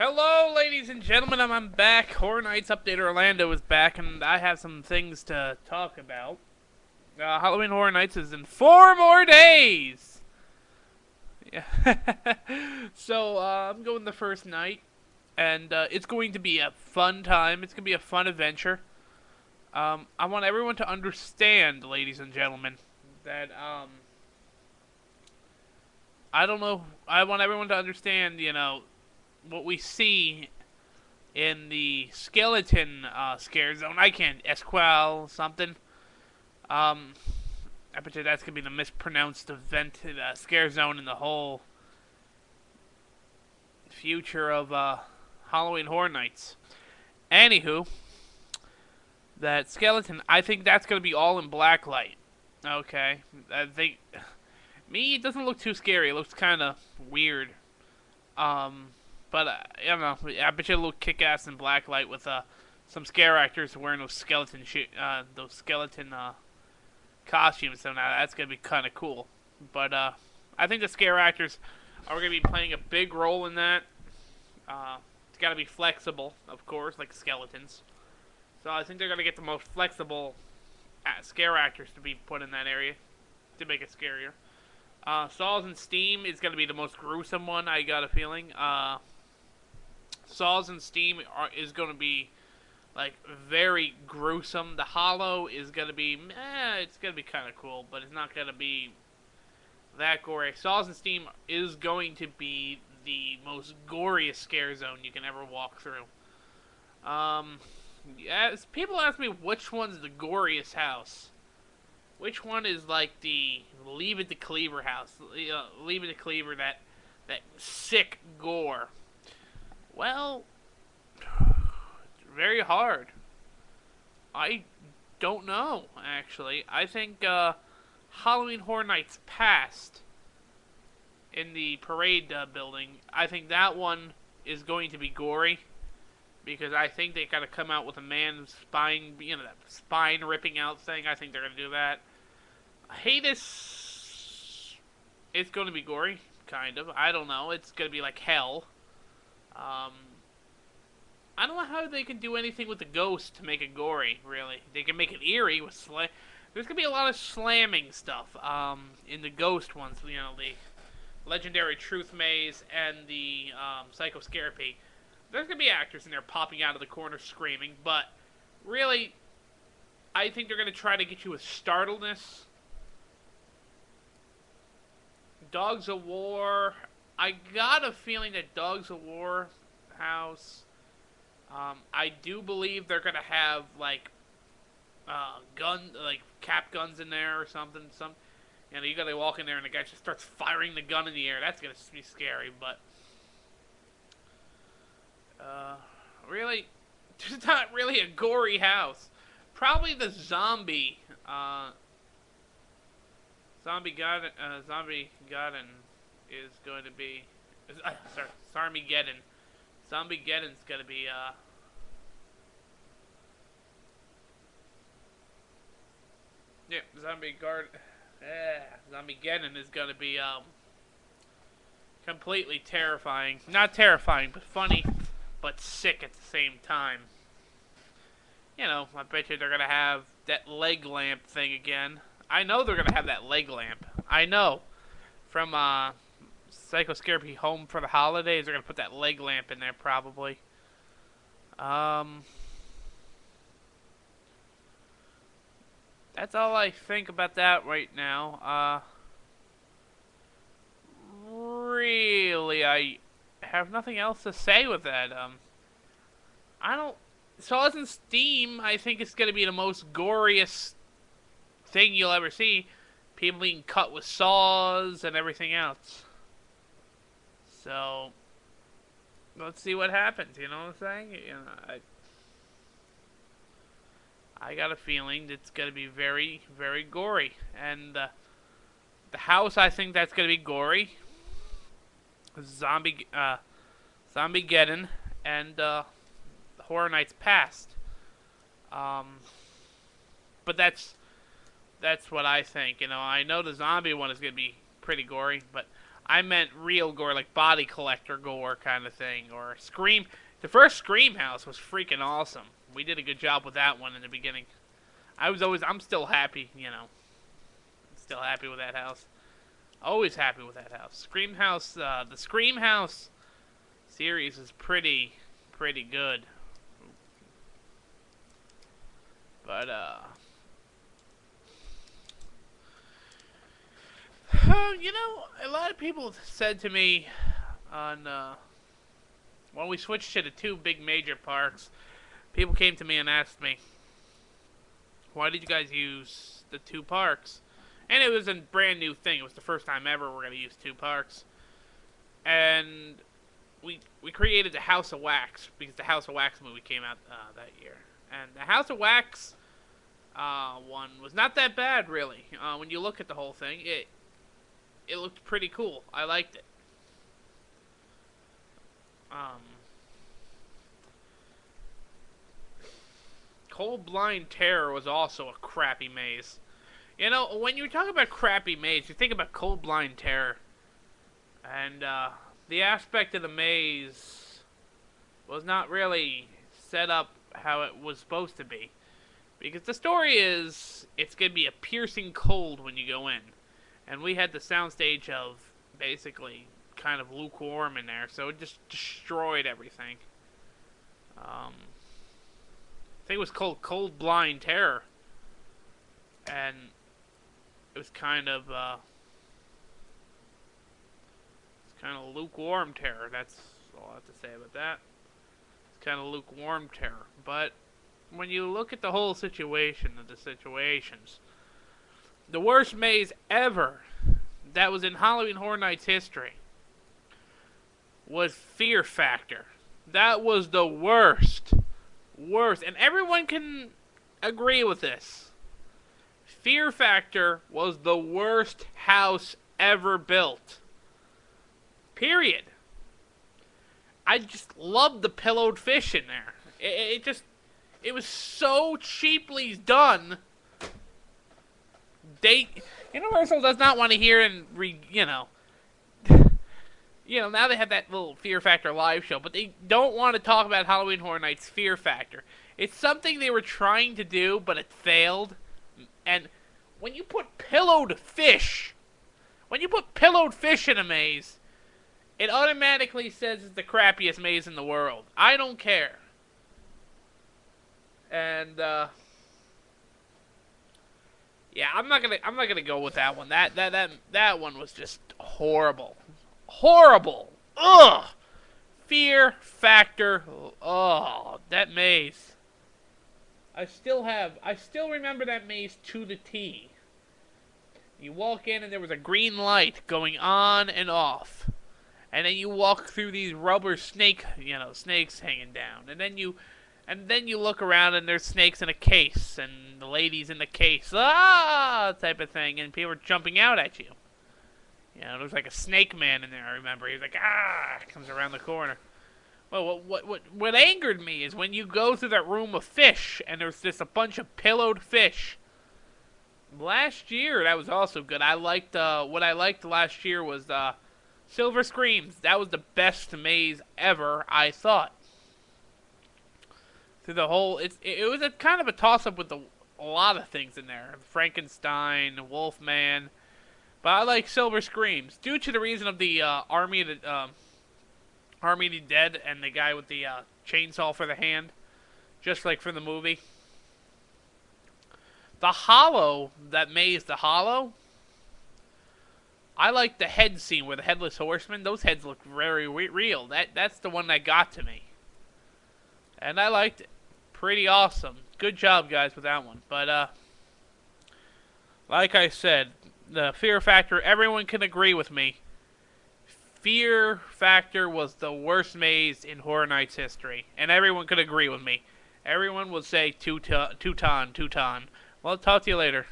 Hello, ladies and gentlemen. I'm back. Horror Nights Update Orlando is back, and I have some things to talk about. Halloween Horror Nights is in 4 more days. Yeah. So I'm going the first night, and it's going to be a fun time. It's going to be a fun adventure. I want everyone to understand, ladies and gentlemen, that I don't know. I want everyone to understand, what we see in the skeleton scare zone. I can't Esqual something. Um, I bet you that's gonna be the mispronounced event scare zone in the whole future of Halloween Horror Nights. Anywho, that skeleton, I think that's gonna be all in black light. Okay, I think me it doesn't look too scary. It looks kind of weird. Um, but I don't know. I bet you it'll look kick-ass in black light with some scare actors wearing those skeleton costumes. So now that's gonna be kind of cool. But I think the scare actors are gonna be playing a big role in that. It's gotta be flexible, of course, like skeletons. So I think they're gonna get the most flexible scare actors to be put in that area to make it scarier. Saws and Steam is going to be the most gruesome one, I got a feeling. Saws and Steam is going to be, like, very gruesome. The Hollow is going to be, it's going to be kind of cool, but it's not going to be that gory. Saws and Steam is going to be the most goriest scare zone you can ever walk through. People ask me which one's the goriest house. Which one is like the Leave It to Cleaver house? Leave It to Cleaver, that sick gore. Well, it's very hard. I don't know, actually. I think Halloween Horror Nights Past in the parade building, I think that one is going to be gory. Because I think they gotta come out with a man's spine, that spine ripping out thing. I think they're gonna do that. Hades, it's going to be gory, kind of. I don't know. It's going to be like hell. Um, I don't know how they can do anything with the ghost to make it gory. Really, they can make it eerie with slam. There's gonna be a lot of slamming stuff. In the ghost ones, the legendary Truth Maze and the Psycho Scarapy. There's gonna be actors in there popping out of the corner screaming, but really, I think they're gonna try to get you with startledness. Dogs of War. I got a feeling that Dogs of War house. I do believe they're gonna have like cap guns in there or something. You gotta walk in there and the guy just starts firing the gun in the air. That's gonna be scary, but really, there's not really a gory house. Probably the zombie. Zombie Garden is going to be. Sorry, Sarmageddon. Zombiegeddon's going to be. Yeah, Zombiegeddon is going to be completely terrifying. Not terrifying, but funny, but sick at the same time. I bet you they're going to have that leg lamp thing again. I know they're going to have that leg lamp. I know. From Psycho Scarapy Home for the Holidays, they're going to put that leg lamp in there probably. That's all I think about that right now. Really, I have nothing else to say with that. I don't. Saws and Steam, I think it's going to be the most goriest thing you'll ever see. People being cut with saws and everything else. So, let's see what happens. You know what I'm saying? I got a feeling it's going to be very, very gory. And the house, I think that's going to be gory. Zombiegeddon and Horror Nights Past. But that's what I think. I know the zombie one is going to be pretty gory, but I meant real gore, like body collector gore kind of thing, or Scream. The first Scream house was freaking awesome. We did a good job with that one in the beginning. I'm still happy, still happy with that house. Always happy with that house. Scream house, the Scream house series is pretty good. But, a lot of people said to me on, when we switched to the two big major parks, people came to me and asked me, why did you guys use the two parks? And it was a brand new thing. It was the first time ever we're going to use two parks. And we created the House of Wax, because the House of Wax movie came out that year. And the House of Wax one was not that bad, really. When you look at the whole thing, it looked pretty cool. I liked it. Cold Blind Terror was also a crappy maze. When you talk about crappy maze, you think about Cold Blind Terror. And the aspect of the maze was not really set up how it was supposed to be. Because the story is, it's going to be a piercing cold when you go in. And we had the soundstage of basically kind of lukewarm in there, so it just destroyed everything. I think it was called Cold Blind Terror. And it was kind of lukewarm terror. That's all I have to say about that. It's kind of lukewarm terror. But when you look at the whole situation of the situations, the worst maze ever that was in Halloween Horror Nights history was Fear Factor. That was the worst. And everyone can agree with this. Fear Factor was the worst house ever built. Period. I just loved the pillowed fish in there. It was so cheaply done. Universal does not want to hear now they have that little Fear Factor live show, but they don't want to talk about Halloween Horror Nights Fear Factor. It's something they were trying to do, but it failed. And when you put pillowed fish in a maze, it automatically says it's the crappiest maze in the world. I don't care. And yeah, I'm not gonna go with that one. That one was just horrible. Ugh. Fear Factor. Oh, that maze. I still remember that maze to the T. You walk in and there was a green light going on and off. And then you walk through these rubber snakes hanging down. And then you look around and there's snakes in a case and the lady's in the case. Type of thing, and people are jumping out at you. There's like a snake man in there, I remember. He's like, comes around the corner. Well, what angered me is when you go through that room of fish, and there's just a bunch of pillowed fish. Last year, that was also good. What I liked last year was Silver Screams. That was the best maze ever, I thought. Through the whole, it was a kind of a toss-up with a lot of things in there. Frankenstein, Wolfman. But I like Silver Screams due to the reason of the Army of the Dead and the guy with the chainsaw for the hand, just like from the movie. The Hollow, that maze, the Hollow. I like the head scene where the Headless Horseman. Those heads look very real. That's the one that got to me, and I liked it. Pretty awesome. Good job, guys, with that one. But like I said, the Fear Factor, everyone can agree with me. Fear Factor was the worst maze in Horror Nights history. And everyone could agree with me. Everyone would say Teuton. Well, I'll talk to you later.